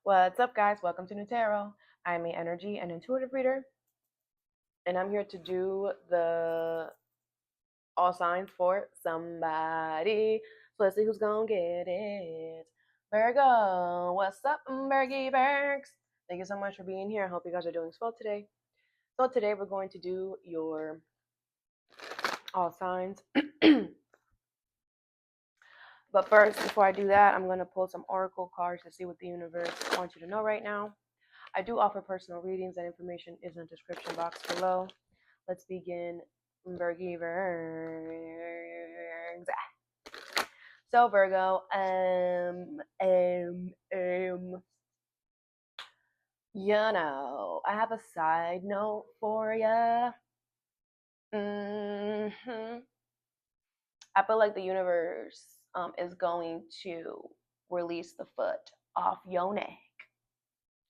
What's up, guys? Welcome to Nutarot. I'm an energy and intuitive reader, and I'm here to do the all signs for somebody. So let's see who's gonna get it. Virgo, what's up, Virgy Virgs? Thank you so much for being here. I hope you guys are doing well today. So today we're going to do your all signs. But first, before I do that, I'm going to pull some oracle cards to see what the universe wants you to know right now. I do offer personal readings, and information is in the description box below. Let's begin. Virgo. So Virgo, I have a side note for ya. I feel like the universe is going to release the foot off your neck.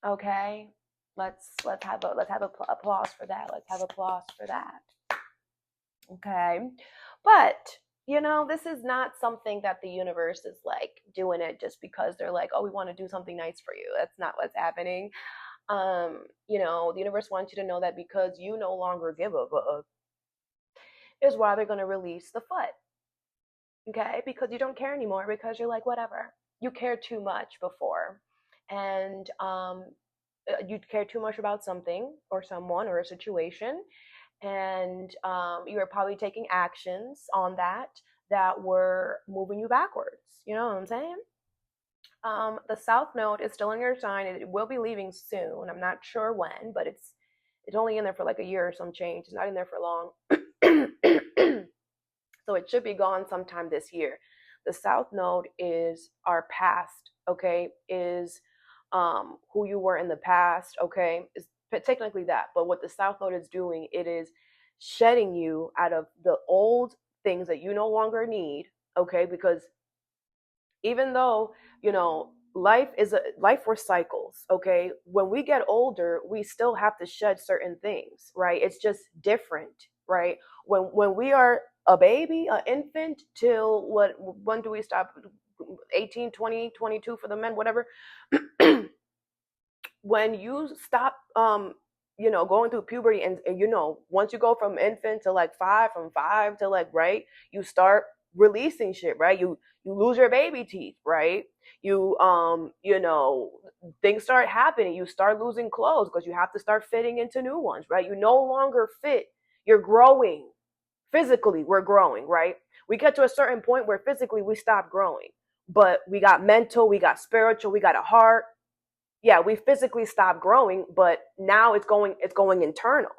Okay, let's have applause for that. Let's have applause for that. Okay, but this is not something that the universe is like doing it just because they're like, oh, we want to do something nice for you. That's not what's happening. The universe wants you to know that because you no longer give a fuck is why they're going to release the foot. Okay, because you don't care anymore, because you're like, whatever. You cared too much before, and you care too much about something or someone or a situation, and you were probably taking actions on that were moving you backwards. You know what I'm saying? The South Node is still in your sign. It will be leaving soon. I'm not sure when, but it's only in there for like a year or some change. It's not in there for long. So it should be gone sometime this year. The South Node is our past, okay? Is who you were in the past, okay? Is technically that. But what the South Node is doing, it is shedding you out of the old things that you no longer need, okay? Because even though, life for cycles, okay? When we get older, we still have to shed certain things, right? It's just different, right? When we are a baby, an infant, till when do we stop? 18, 20, 22 for the men, whatever. When you stop going through puberty, and once you go from infant to like from five to like, right, you start releasing shit, right? You lose your baby teeth, right? You things start happening. You start losing clothes because you have to start fitting into new ones, right? You no longer fit. You're growing. Physically, we're growing, right? We get to a certain point where physically we stop growing, but we got mental, we got spiritual, we got a heart. Yeah, we physically stop growing, but now it's going internal.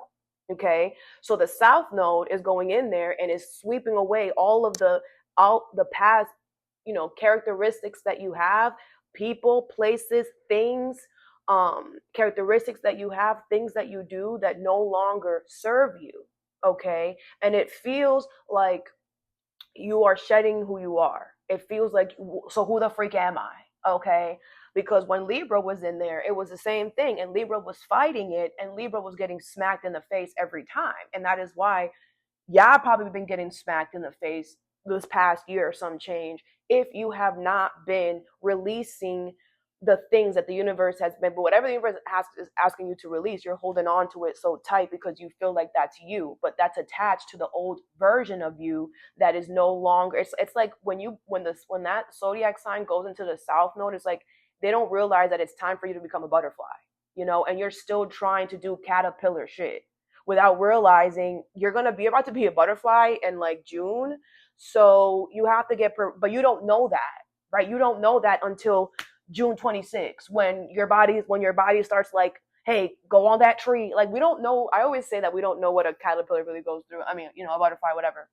Okay, so the South Node is going in there and is sweeping away all the past, characteristics that you have, people, places, things, characteristics that you have, things that you do that no longer serve you. Okay, and it feels like you are shedding who you are. It feels like, so who the freak am I? Okay, because when Libra was in there, it was the same thing, and Libra was fighting it, and Libra was getting smacked in the face every time. And that is why y'all probably been getting smacked in the face this past year or some change if you have not been releasing the things that the universe has been. But whatever the universe is asking you to release, you're holding on to it so tight because you feel like that's you, but that's attached to the old version of you that is no longer. It's like when that zodiac sign goes into the South Node, it's like they don't realize that it's time for you to become a butterfly, and you're still trying to do caterpillar shit without realizing you're going to be about to be a butterfly in like June. So you have to but you don't know that, right? You don't know that until June 26th, when your body starts like, hey, go on that tree. Like, we don't know. I always say that we don't know what a caterpillar really goes through. I mean, a butterfly, whatever.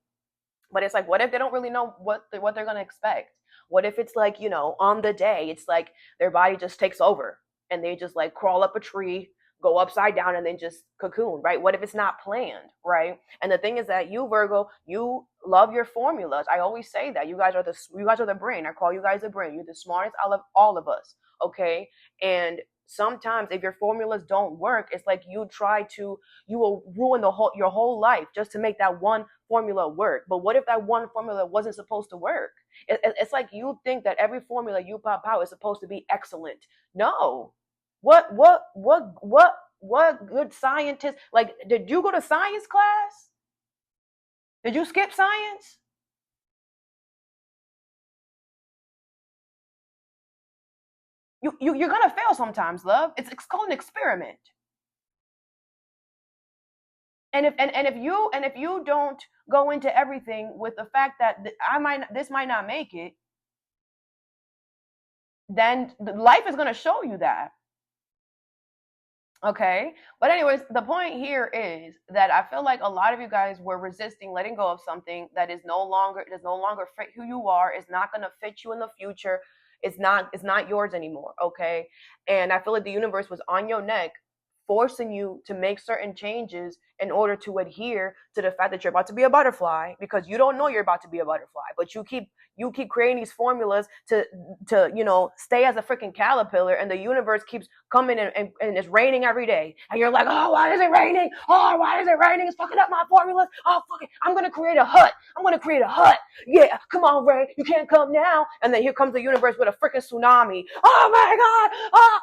But it's like, what if they don't really know what they're going to expect? What if it's like, on the day, it's like their body just takes over and they just like crawl up a tree, go upside down, and then just cocoon, right? What if it's not planned, right? And the thing is that you, Virgo, you love your formulas. I always say that you guys are the brain. I call you guys the brain. You're the smartest out of all of us, okay? And sometimes if your formulas don't work, it's like you will ruin your whole life just to make that one formula work. But what if that one formula wasn't supposed to work? It's like you think that every formula you pop out is supposed to be excellent. No. What good scientist, like, did you go to science class? Did you skip science? You're gonna fail sometimes, love. It's called an experiment. And if you don't go into everything with the fact that this might not make it, then life is gonna show you that. Okay. But anyways, the point here is that I feel like a lot of you guys were resisting letting go of something that does no longer fit who you are, is not gonna fit you in the future. It's not yours anymore. Okay. And I feel like the universe was on your neck, forcing you to make certain changes in order to adhere to the fact that you're about to be a butterfly, because you don't know you're about to be a butterfly, but you keep creating these formulas to stay as a freaking caterpillar, and the universe keeps coming and it's raining every day, and you're like, oh, why is it raining? Oh, why is it raining? It's fucking up my formulas. Oh, fuck it, I'm gonna create a hut. Yeah, come on, rain, you can't come now. And then here comes the universe with a freaking tsunami. Oh my god. Oh.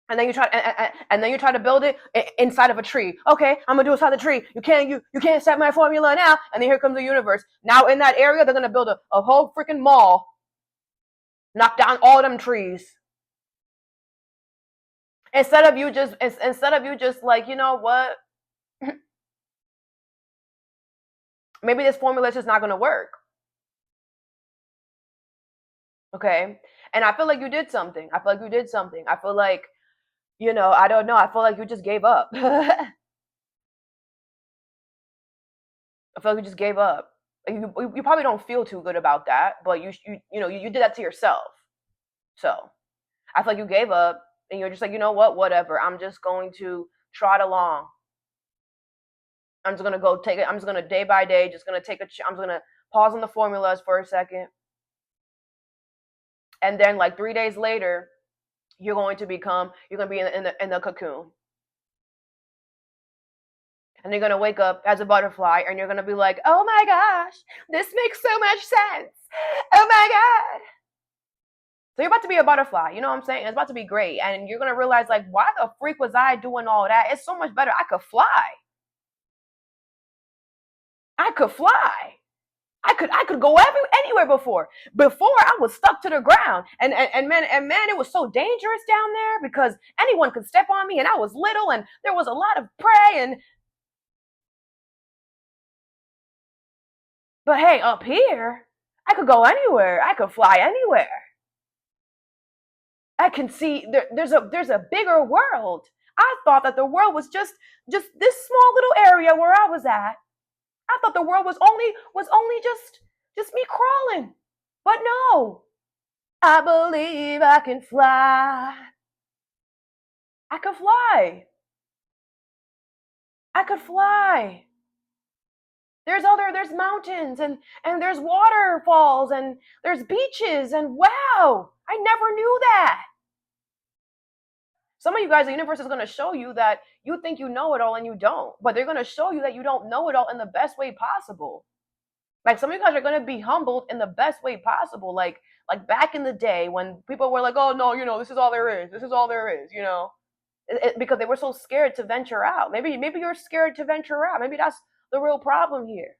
And then you try to build it inside of a tree. Okay, I'm gonna do it inside the tree. You can't set my formula now. And then here comes the universe. Now in that area, they're gonna build a whole freaking mall, knock down all them trees. Instead of you just like, you know what? Maybe this formula is just not gonna work. Okay, and I feel like you did something. I feel like, I don't know. I feel like you just gave up. I feel like you just gave up. You probably don't feel too good about that, but you did that to yourself. So I feel like you gave up, and you're just like, you know what, whatever. I'm just going to trot along. I'm just gonna go take it. I'm just gonna day by day, just gonna I'm just gonna pause on the formulas for a second, and then like 3 days later, you're gonna be in the cocoon, and you're gonna wake up as a butterfly, and you're gonna be like, oh my gosh, this makes so much sense. Oh my god. So you're about to be a butterfly, you know what I'm saying? It's about to be great, and you're gonna realize, like, why the freak was I doing all that? It's so much better. I could fly. I could go anywhere before. Before I was stuck to the ground, and man, it was so dangerous down there because anyone could step on me, and I was little, and there was a lot of prey. But hey, up here, I could go anywhere. I could fly anywhere. I can see there's a bigger world. I thought that the world was just this small little area where I was at. I thought the world was only just me crawling. But no. I believe I can fly. I could fly. I could fly. There's mountains, and there's waterfalls, and there's beaches, and wow, I never knew that. Some of you guys, the universe is going to show you that you think you know it all and you don't, but they're going to show you that you don't know it all in the best way possible. Like, some of you guys are going to be humbled in the best way possible. Like back in the day when people were like, oh no, this is all there is. This is all there is, because they were so scared to venture out. Maybe you're scared to venture out. Maybe that's the real problem here.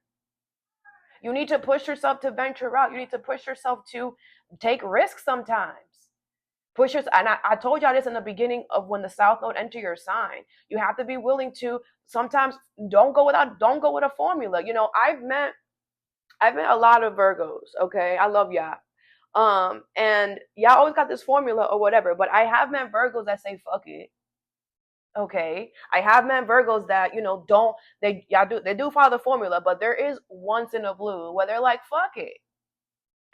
You need to push yourself to venture out. You need to push yourself to take risks sometimes. And I told y'all this in the beginning of when the South Node enter your sign. You have to be willing to sometimes don't go with a formula. I've met a lot of Virgos. Okay, I love y'all. And y'all always got this formula or whatever, but I have met Virgos that say fuck it. Okay, I have met Virgos that they do follow the formula, but there is once in a blue where they're like fuck it.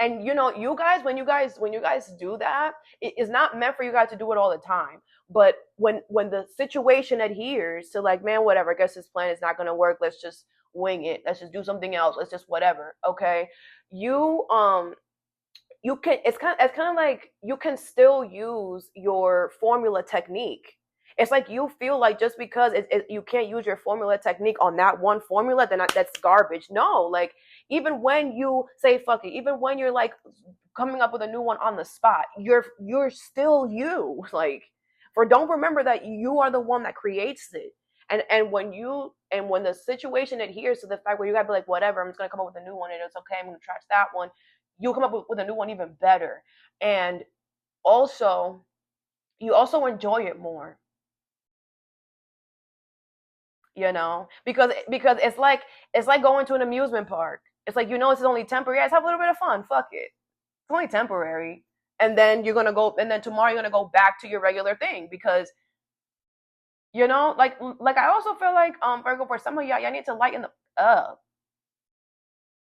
And you guys, when you guys do that, it is not meant for you guys to do it all the time. But when the situation adheres to, like, man, whatever, I guess this plan is not going to work. Let's just wing it. Let's just do something else. Let's just whatever. Okay, you can. It's kind of like you can still use your formula technique. It's like you feel like just because you can't use your formula technique on that one formula, then that's garbage. No, like even when you say fuck it, even when you're like coming up with a new one on the spot, you're still you. Like, for don't remember that you are the one that creates it. And when the situation adheres to the fact where you gotta be like, whatever, I'm just gonna come up with a new one and it's okay, I'm gonna trash that one. You'll come up with a new one even better. And also, you also enjoy it more, because it's like going to an amusement park. It's like, this is only temporary. Let's have a little bit of fun. Fuck it. It's only temporary. And then and then tomorrow you're gonna go back to your regular thing because like I also feel like Virgo, for some of y'all need to lighten up,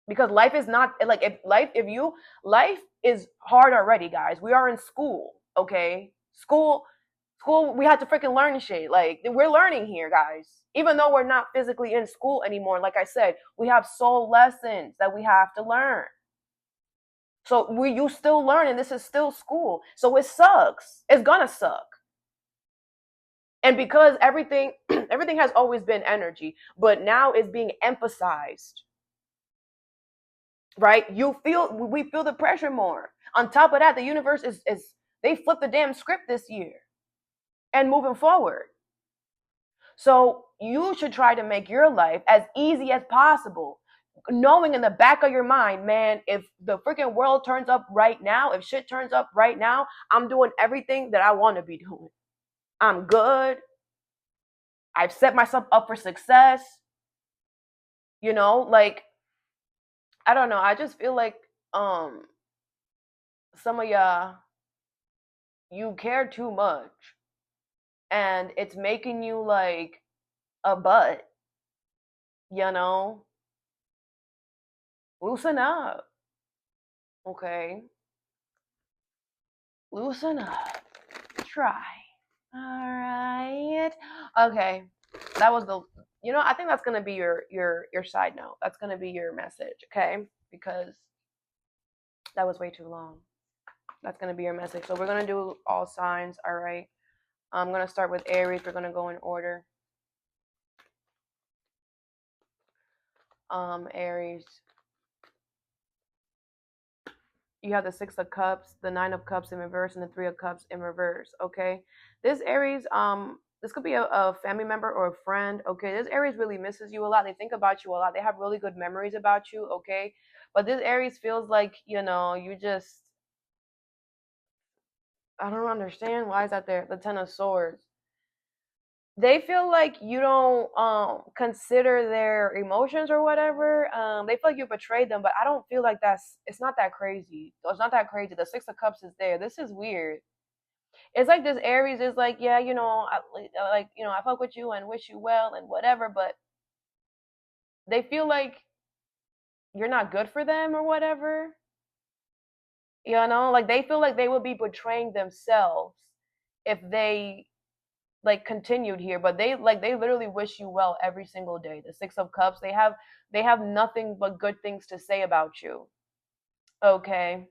because life is not like, if life is hard already, guys. We are in school, okay? School, we had to freaking learn shit. Like, we're learning here, guys. Even though we're not physically in school anymore, like I said, we have soul lessons that we have to learn. So you still learning. This is still school. So it sucks. It's gonna suck. And because everything everything has always been energy, but now it's being emphasized. Right? We feel the pressure more. On top of that, the universe is they flipped the damn script this year and moving forward. So you should try to make your life as easy as possible, knowing in the back of your mind, man, if the freaking world turns up right now, if shit turns up right now, I'm doing everything that I want to be doing. I'm good. I've set myself up for success. Like, I don't know. I just feel like some of y'all, you care too much, and it's making you like a butt. Loosen up. Okay. Loosen up. Try. All right. Okay. That was I think that's gonna be your side note. That's gonna be your message, okay? Because that was way too long. That's gonna be your message. So we're gonna do all signs, all right? I'm gonna start with Aries. We're gonna go in order. Aries. You have the Six of Cups, the Nine of Cups in reverse, and the Three of Cups in reverse. Okay, this Aries, this could be a family member or a friend. Okay, this Aries really misses you a lot. They think about you a lot. They have really good memories about you. Okay, but this Aries feels like you just, I don't understand why is that there. The Ten of Swords. They feel like you don't consider their emotions or whatever. They feel like you betrayed them, but I don't feel like it's not that crazy. It's not that crazy. The Six of Cups is there. This is weird. It's like this Aries is like, yeah, I fuck with you and wish you well and whatever, but they feel like you're not good for them or whatever. Like they feel like they would be betraying themselves if they like continued here, but they literally wish you well every single day. The Six of Cups, they have nothing but good things to say about you. Okay,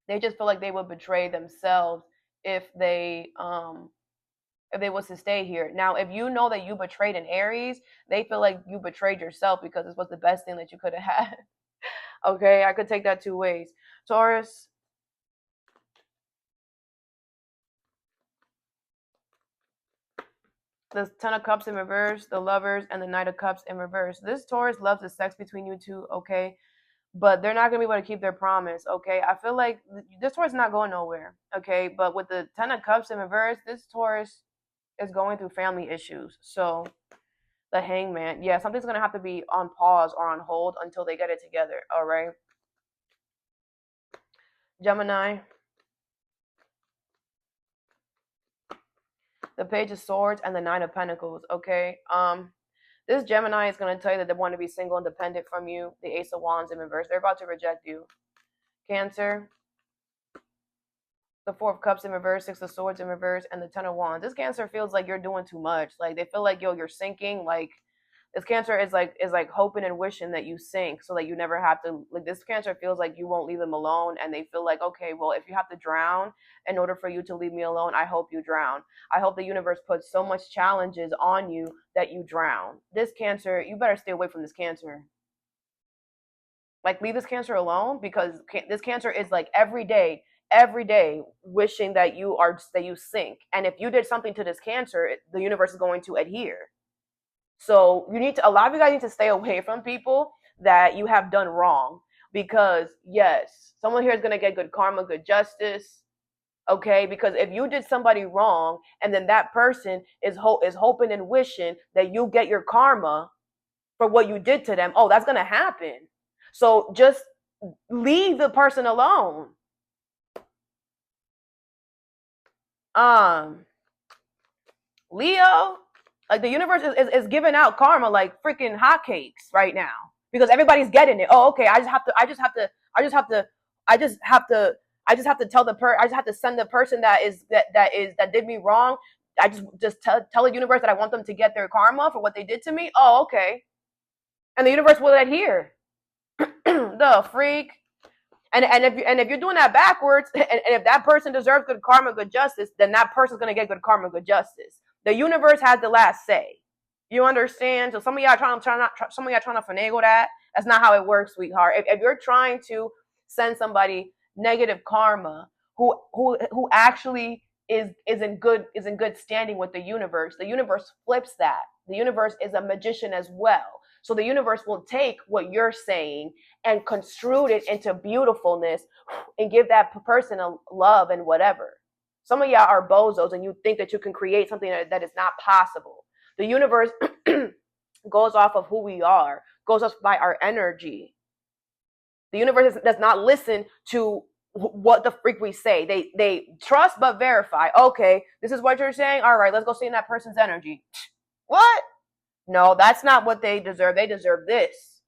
they just feel like they would betray themselves if they was to stay here. Now, if you know that you betrayed an Aries, they feel like you betrayed yourself because it was the best thing that you could have had. Okay, I could take that two ways. Taurus. The Ten of Cups in reverse, the Lovers, and the Knight of Cups in reverse. This Taurus loves the sex between you two, okay? But they're not going to be able to keep their promise, okay? I feel like this Taurus is not going nowhere, okay? But with the Ten of Cups in reverse, this Taurus is going through family issues. So the Hangman, yeah, something's going to have to be on pause or on hold until they get it together, all right? Gemini. The Page of Swords and the Nine of Pentacles, okay? This Gemini is going to tell you that they want to be single, independent from you. The Ace of Wands in reverse. They're about to reject you. Cancer. The Four of Cups in reverse, Six of Swords in reverse, and the Ten of Wands. This Cancer feels like you're doing too much. Like, they feel like, yo, you're sinking. Like This Cancer is like hoping and wishing that you sink so that you never have to, like, this Cancer feels like you won't leave them alone, and they feel like, okay, well, if you have to drown in order for you to leave me alone, I hope you drown. I hope the universe puts so much challenges on you that you drown. This Cancer, you better stay away from this Cancer. Like, leave this Cancer alone, because this Cancer is like every day wishing that you sink. And if you did something to this Cancer, the universe is going to adhere. So a lot of you guys need to stay away from people that you have done wrong, because yes, someone here is going to get good karma, good justice. Okay, because if you did somebody wrong and then that person is hoping and wishing that you get your karma for what you did to them, oh, that's going to happen. So just leave the person alone. Leo, like, the universe is giving out karma like freaking hotcakes right now, because everybody's getting it. Oh, okay. I just have to send the person that did me wrong. I just tell the universe that I want them to get their karma for what they did to me. Oh, okay. And the universe will adhere. The freak. And if you're doing that backwards, and if that person deserves good karma, good justice, then that person's gonna get good karma, good justice. The universe has the last say. You understand? So some of y'all trying to finagle that. That's not how it works, sweetheart. If you're trying to send somebody negative karma who actually is in good standing with the universe flips that. The universe is a magician as well. So the universe will take what you're saying and construe it into beautifulness and give that person a love and whatever. Some of y'all are bozos and you think that you can create something that is not possible. The universe goes off of who we are, goes off by our energy. The universe does not listen to what the freak we say. They trust but verify. Okay, this is what you're saying. All right, let's go see in that person's energy. What? No, that's not what they deserve. They deserve this.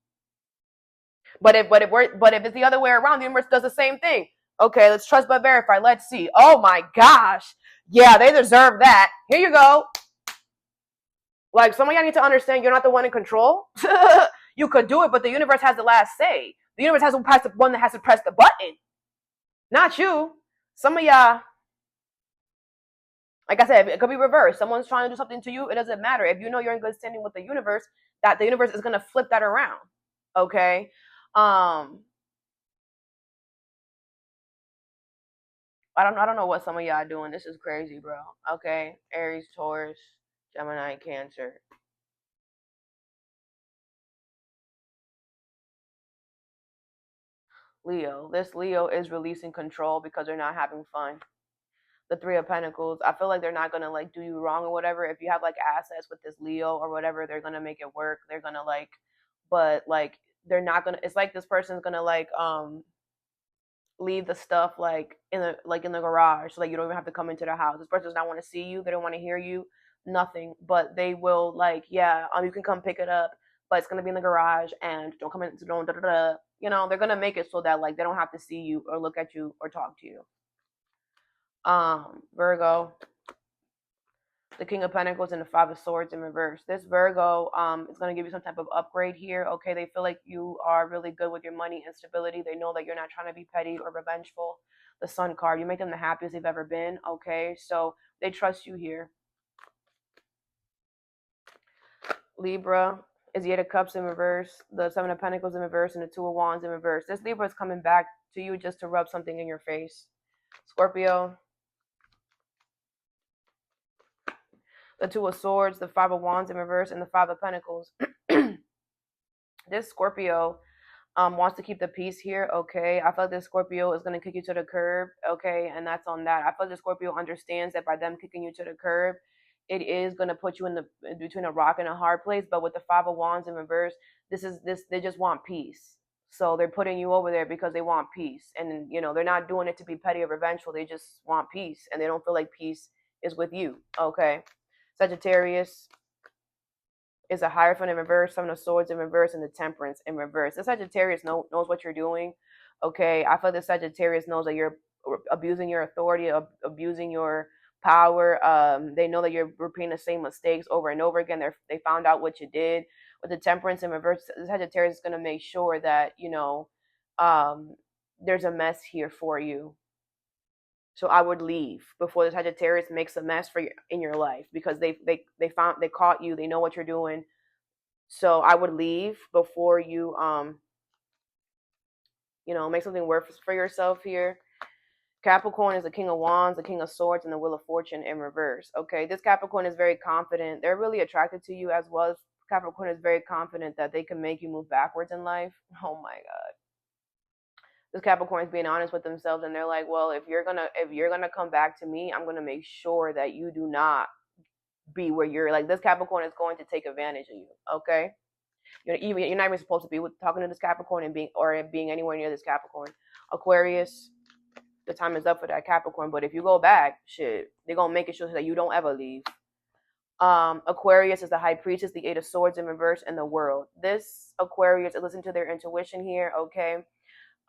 But if it's the other way around, the universe does the same thing. Okay, let's trust but verify. Let's see. Oh my gosh. Yeah, they deserve that. Here you go. Like, some of y'all need to understand you're not the one in control. You could do it, but the universe has the last say. The universe has the one that has to press the button. Not you. Some of y'all, like I said, it could be reversed. Someone's trying to do something to you. It doesn't matter. If you know you're in good standing with the universe, that the universe is going to flip that around. Okay. I don't know what some of y'all are doing. This is crazy, bro. Okay. Aries, Taurus, Gemini, Cancer. Leo. This Leo is releasing control because they're not having fun. The Three of Pentacles, I feel like they're not gonna like do you wrong or whatever. If you have like assets with this Leo or whatever, they're gonna make it work. They're gonna like, but like they're not gonna. It's like this person's gonna like leave the stuff like in the garage, so that you don't even have to come into the house. This person does not want to see you. They don't want to hear you. Nothing. But they will like, yeah, you can come pick it up, but it's gonna be in the garage, and don't come in. Don't da da da. You know, they're gonna make it so that like they don't have to see you or look at you or talk to you. Virgo, the King of Pentacles and the Five of Swords in reverse. This Virgo is going to give you some type of upgrade here. Okay, they feel like you are really good with your money and stability. They know that you're not trying to be petty or revengeful. The Sun card, you make them the happiest they've ever been. Okay, so they trust you here. Libra is the Eight of Cups in reverse, the Seven of Pentacles in reverse, and the Two of Wands in reverse. This Libra is coming back to you just to rub something in your face. Scorpio, the Two of Swords, the Five of Wands in reverse, and the Five of Pentacles. This Scorpio wants to keep the peace here, okay? I feel like this Scorpio is going to kick you to the curb, okay? And that's on that. I feel like the Scorpio understands that by them kicking you to the curb, it is going to put you in between a rock and a hard place. But with the Five of Wands in reverse, they just want peace. So they're putting you over there because they want peace. And, you know, they're not doing it to be petty or revengeful. They just want peace. And they don't feel like peace is with you, okay? Sagittarius is a Hierophant in reverse, Seven of Swords in reverse, and the Temperance in reverse. The Sagittarius knows what you're doing. Okay, I feel the Sagittarius knows that you're abusing your authority, abusing your power. They know that you're repeating the same mistakes over and over again. They found out what you did. With the Temperance in reverse, the Sagittarius is going to make sure that, you know, there's a mess here for you. So I would leave before the Sagittarius makes a mess for you in your life, because they caught you, they know what you're doing. So I would leave before you you know, make something worse for yourself here. Capricorn is the King of Wands, the King of Swords, and the Wheel of Fortune in reverse. Okay, this Capricorn is very confident. They're really attracted to you as well. Capricorn is very confident that they can make you move backwards in life. Oh my God. This Capricorn is being honest with themselves, and they're like, well, if you're gonna come back to me, I'm gonna make sure that you do not be where you're like. This Capricorn is going to take advantage of you. Okay, you're not even supposed to be talking to this Capricorn and being anywhere near this Capricorn. Aquarius, the time is up for that Capricorn. But if you go back, shit, they're gonna make it sure that you don't ever leave. Aquarius is the High Priestess, the Eight of Swords in reverse, and the World. This Aquarius, listen to their intuition here. Okay.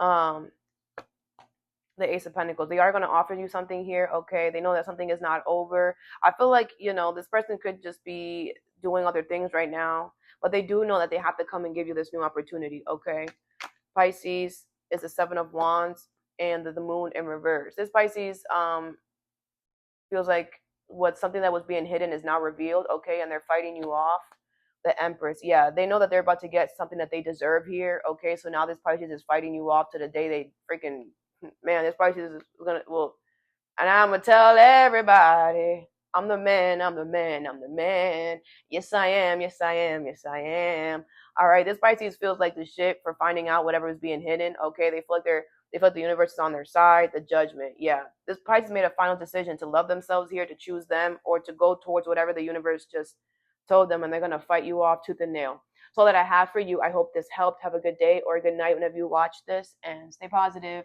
Um, the Ace of Pentacles. They are going to offer you something here. Okay. They know that something is not over. I feel like, you know, this person could just be doing other things right now, but they do know that they have to come and give you this new opportunity. Okay. Pisces is the Seven of Wands and the Moon in reverse. This Pisces feels like something that was being hidden is now revealed. Okay. And they're fighting you off. The Empress. Yeah. They know that they're about to get something that they deserve here. Okay. So now this Pisces is fighting you off to the day they freaking, man, this Pisces is gonna, well, and I'm gonna tell everybody, I'm the man, I'm the man, I'm the man. Yes, I am, yes, I am, yes, I am. All right, this Pisces feels like the shit for finding out whatever is being hidden. Okay, they feel like the universe is on their side. The Judgment. Yeah, this Pisces made a final decision to love themselves here, to choose them, or to go towards whatever the universe just told them, and they're gonna fight you off tooth and nail. So that I have for you. I hope this helped. Have a good day or a good night whenever you watch this, and stay positive.